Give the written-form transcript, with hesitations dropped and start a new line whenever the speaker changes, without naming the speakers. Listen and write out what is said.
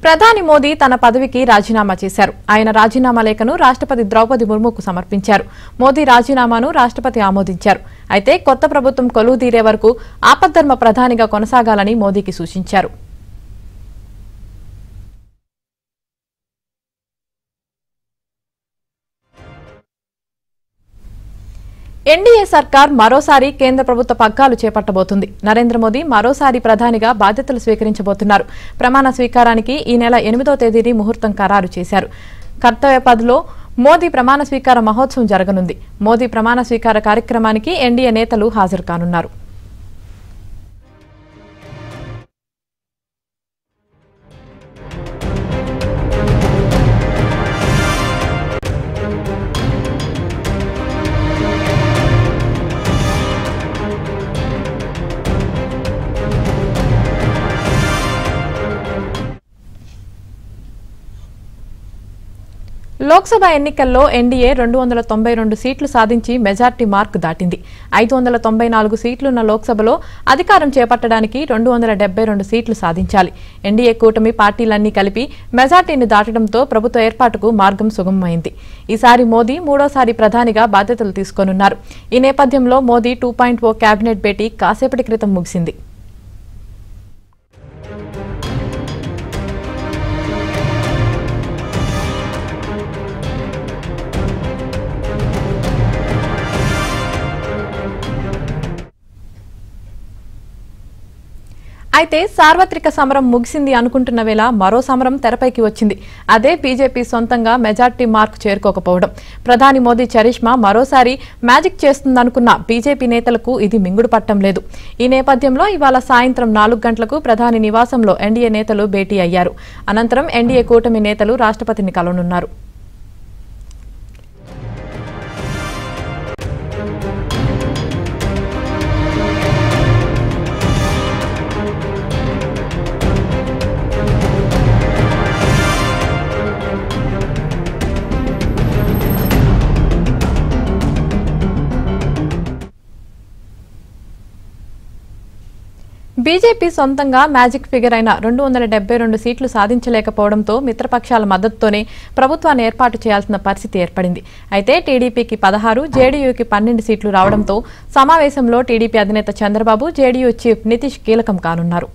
ప్రధాని మోదీ తన పదవికి రాజీనామా చేశారు. ఆయన రాజీనామా లేఖను రాష్ట్రపతి ద్రౌపది ముర్ముకు సమర్పించారు. మోదీ రాజీనామాను రాష్ట్రపతి ఆమోదించారు. అయితే కొత్త ప్రభుత్వం కొలువుదీరే వరకు ఆపద్ధర్మ ప్రధానిగా కొనసాగాలని మోదీకి సూచించారు. ఎన్డీఏ సర్కార్ మరోసారి కేంద్ర ప్రభుత్వ పగ్గాలు చేపట్టబోతుంది. నరేంద్ర మోదీ మరోసారి ప్రధానిగా బాధ్యతలు స్వీకరించబోతున్నారు. ప్రమాణ స్వీకారానికి ఈ నెల 8వ తేదీని ముహూర్తం ఖరారు చేశారు. కర్తవ్య పథ్లో మోదీ ప్రమాణ స్వీకార మహోత్సవం జరగనుంది. మోదీ ప్రమాణ స్వీకార కార్యక్రమానికి ఎన్డీఏ నేతలు హాజరు కానున్నారు. లోక్సభ ఎన్నికల్లో ఎన్డీఏ 292 సీట్లు సాధించి మెజార్టీ మార్క్ దాటింది. 594 సీట్లున్న లోక్సభలో అధికారం చేపట్టడానికి 272 సీట్లు సాధించాలి. ఎన్డీఏ కూటమి పార్టీలన్నీ కలిపి మెజార్టీని దాటడంతో ప్రభుత్వ ఏర్పాటుకు మార్గం సుగమమైంది. ఈసారి మోదీ మూడోసారి ప్రధానిగా బాధ్యతలు తీసుకోనున్నారు. ఈ నేపథ్యంలో మోదీ 2.0 కేబినెట్ భేటీ కాసేపటి క్రితం ముగిసింది. అయితే సార్వత్రిక సమరం ముగిసింది అనుకుంటున్న వేళ మరో సమరం తెరపైకి వచ్చింది. అదే బీజేపీ సొంతంగా మెజార్టీ మార్క్ చేరుకోకపోవడం. ప్రధాని మోదీ చరిష్మా మరోసారి మ్యాజిక్ చేస్తుందనుకున్న బీజేపీ నేతలకు ఇది మింగుడు పట్టం లేదు. ఈ నేపథ్యంలో ఇవాళ సాయంత్రం 4 గంటలకు ప్రధాని నివాసంలో ఎన్డీఏ నేతలు భేటీ అయ్యారు. అనంతరం ఎన్డీఏ కూటమి నేతలు రాష్ట్రపతిని కలవనున్నారు. బీజేపీ సొంతంగా మ్యాజిక్ ఫిగర్ అయిన 272 సీట్లు సాధించలేకపోవడంతో మిత్రపక్షాల మద్దతుతోనే ప్రభుత్వాన్ని ఏర్పాటు చేయాల్సిన పరిస్థితి ఏర్పడింది. అయితే టీడీపీకి 16, జేడీయూకి 12 సీట్లు రావడంతో సమావేశంలో టీడీపీ అధినేత చంద్రబాబు, జేడీయూ చీఫ్ నితీష్ కీలకం కానున్నారు.